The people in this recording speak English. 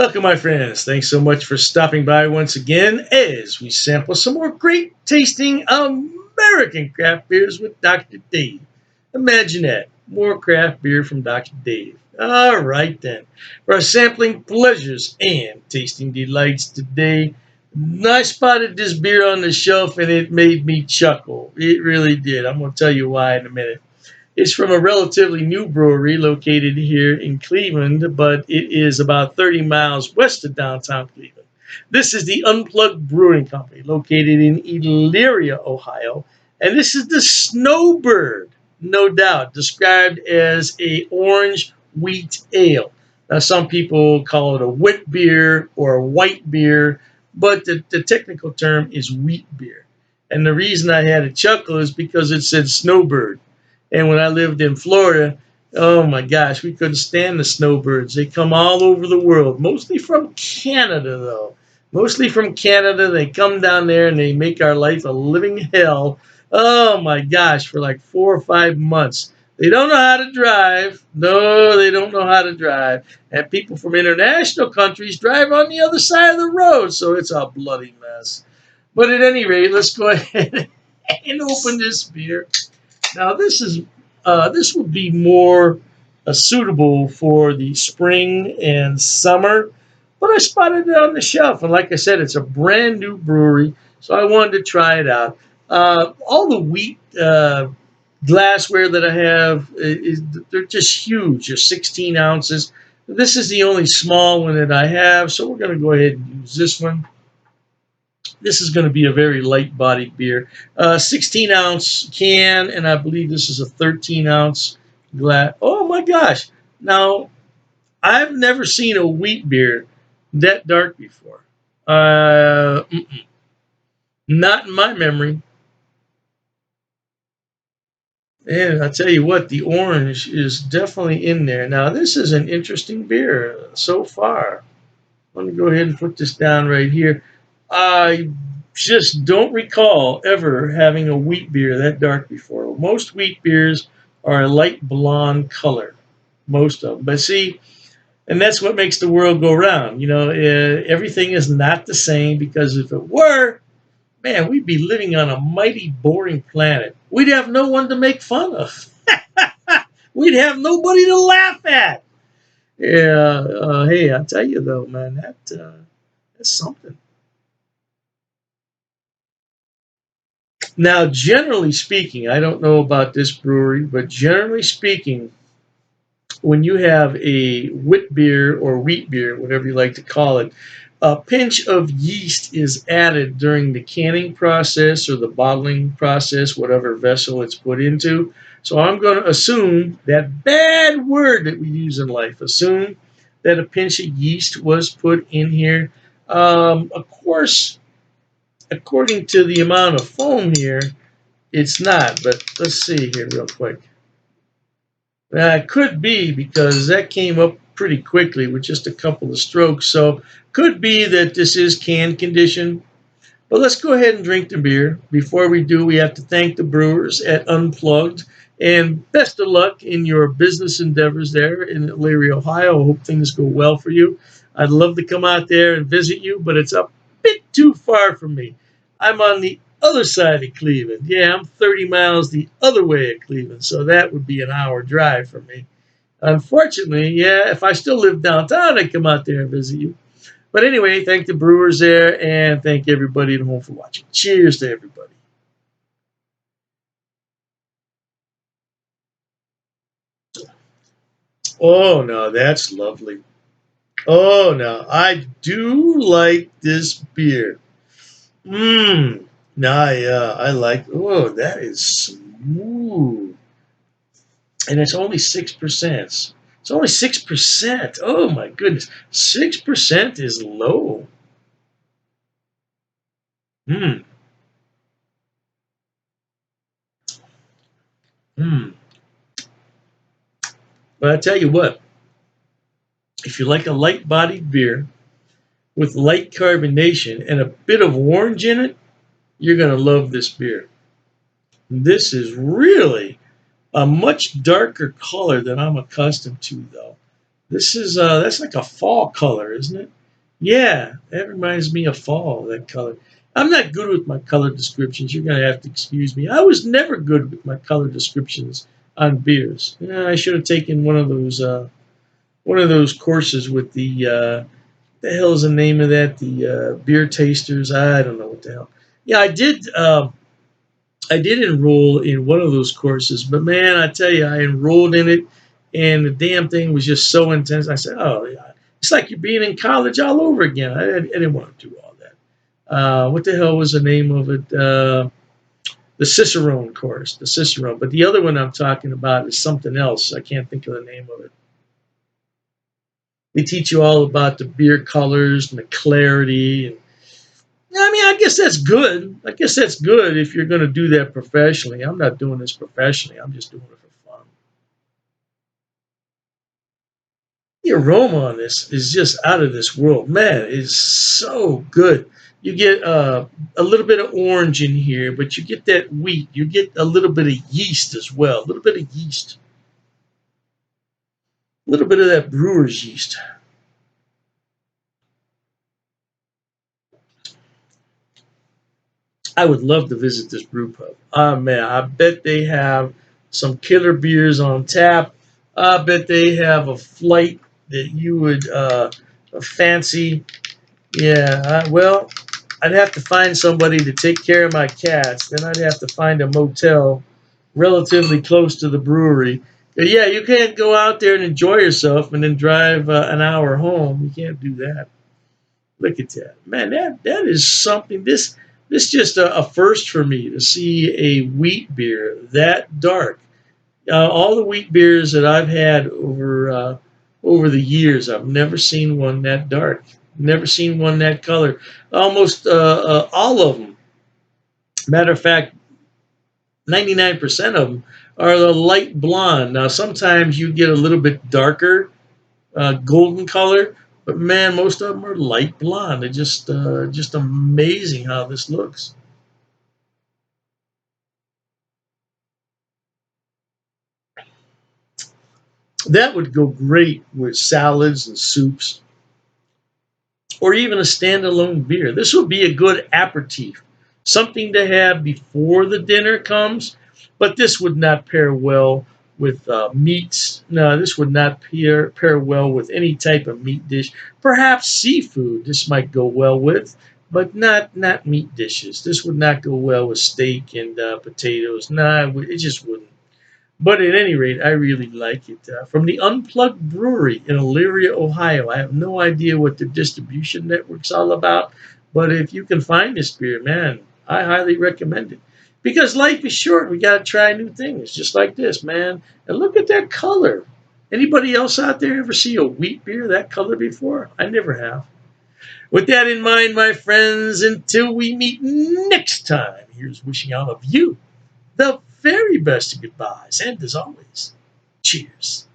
Welcome, my friends. Thanks so much for stopping by once again as we sample some more great tasting American craft beers with Dr. Dave. Imagine that. More craft beer from Dr. Dave. All right, then. For our sampling pleasures and tasting delights today, I spotted this beer on the shelf and it made me chuckle. It really did. I'm going to tell you why in a minute. It's from a relatively new brewery located here in Cleveland, but it is about 30 miles west of downtown Cleveland. This is the Unplugged Brewing Company located in Elyria, Ohio, and this is the Snowbird, no doubt, described as a orange wheat ale. Now, some people call it a wit beer or a white beer, but the technical term is wheat beer. And the reason I had a chuckle is because it said Snowbird. And when I lived in Florida, oh my gosh, we couldn't stand the snowbirds. They come all over the world, mostly from Canada, though. Mostly from Canada. They come down there and they make our life a living hell. Oh my gosh, for like 4 or 5 months. They don't know how to drive. No, they don't know how to drive. And people from international countries drive on the other side of the road. So it's a bloody mess. But at any rate, let's go ahead and open this beer. Now this would be more suitable for the spring and summer, but I spotted it on the shelf, and like I said, it's a brand new brewery, so I wanted to try it out. All the wheat glassware that I have they're just huge. They're 16 ounces. This is the only small one that I have, so we're going to go ahead and use this one. This is going to be a very light-bodied beer. 16-ounce can, and I believe this is a 13-ounce glass. Oh, my gosh. Now, I've never seen a wheat beer that dark before. Not in my memory. And I tell you what, the orange is definitely in there. Now, this is an interesting beer so far. I'm going to go ahead and put this down right here. I just don't recall ever having a wheat beer that dark before. Most wheat beers are a light blonde color, most of them. But see, and that's what makes the world go round. Everything is not the same because if it were, man, we'd be living on a mighty boring planet. We'd have no one to make fun of. We'd have nobody to laugh at. Yeah, hey, I tell you though, man, that's something. Now, generally speaking, I don't know about this brewery, but generally speaking, when you have a wit beer or wheat beer, whatever you like to call it, a pinch of yeast is added during the canning process or the bottling process, whatever vessel it's put into. So I'm going to assume that bad word that we use in life, assume that a pinch of yeast was put in here. Of course, according to the amount of foam here, it's not, but let's see here real quick. It could be because that came up pretty quickly with just a couple of strokes. So could be that this is can condition. But let's go ahead and drink the beer. Before we do, we have to thank the brewers at Unplugged. And best of luck in your business endeavors there in Elyria, Ohio. I hope things go well for you. I'd love to come out there and visit you, but it's a bit too far from me. I'm on the other side of Cleveland. Yeah, I'm 30 miles the other way of Cleveland, so that would be an hour drive for me. Unfortunately, yeah, if I still lived downtown, I'd come out there and visit you. But anyway, thank the brewers there, and thank everybody at home for watching. Cheers to everybody. Oh, no, that's lovely. Oh, no, I do like this beer. Mmm. Nah, yeah, I like. Oh, that is smooth, and it's only 6%. It's only 6%. Oh my goodness, 6% is low. Hmm. Hmm. But I tell you what, if you like a light-bodied beer with light carbonation and a bit of orange in it, you're gonna love this beer. This is really a much darker color than I'm accustomed to, though. This is that's like a fall color, isn't it? Yeah, that reminds me of fall. That color. I'm not good with my color descriptions. You're gonna have to excuse me. I was never good with my color descriptions on beers. Yeah, I should have taken one of those courses with the hell is the name of that? The beer tasters. I don't know what the hell. Yeah, I did. I did enroll in one of those courses, but man, I tell you, I enrolled in it, and the damn thing was just so intense. I said, "Oh, yeah, it's like you're being in college all over again." I didn't want to do all that. What the hell was the name of it? The Cicerone course, the Cicerone. But the other one I'm talking about is something else. I can't think of the name of it. They teach you all about the beer colors and the clarity. And I mean, I guess that's good. I guess that's good if you're going to do that professionally. I'm not doing this professionally. I'm just doing it for fun. The aroma on this is just out of this world, man. It's so good. You get a little bit of orange in here, but you get that wheat. You get a little bit of yeast as well. A little bit of yeast. A little bit of that brewer's yeast. I would love to visit this brew pub. Oh man, I bet they have some killer beers on tap. I bet they have a flight that you would fancy. Yeah, well, I'd have to find somebody to take care of my cats. Then I'd have to find a motel relatively close to the brewery. But yeah, you can't go out there and enjoy yourself and then drive an hour home. You can't do that. Look at that, man. That is something. This just a first for me to see a wheat beer that dark. All the wheat beers that I've had over the years, I've never seen one that dark. Never seen one that color. Almost all of them. Matter of fact, 99% of them are the light blonde. Now, sometimes you get a little bit darker golden color, but man, most of them are light blonde. It's just amazing how this looks. That would go great with salads and soups, or even a standalone beer. This would be a good aperitif, something to have before the dinner comes. But this would not pair well with meats. No, this would not pair well with any type of meat dish. Perhaps seafood. This might go well with, but not meat dishes. This would not go well with steak and potatoes. Nah, it just wouldn't. But at any rate, I really like it. From the Unplugged Brewery in Elyria, Ohio. I have no idea what the distribution network's all about, but if you can find this beer, man, I highly recommend it. Because life is short. We got to try new things, just like this, man. And look at that color. Anybody else out there ever see a wheat beer that color before? I never have. With that in mind, my friends, until we meet next time, here's wishing all of you the very best of goodbyes. And as always, cheers.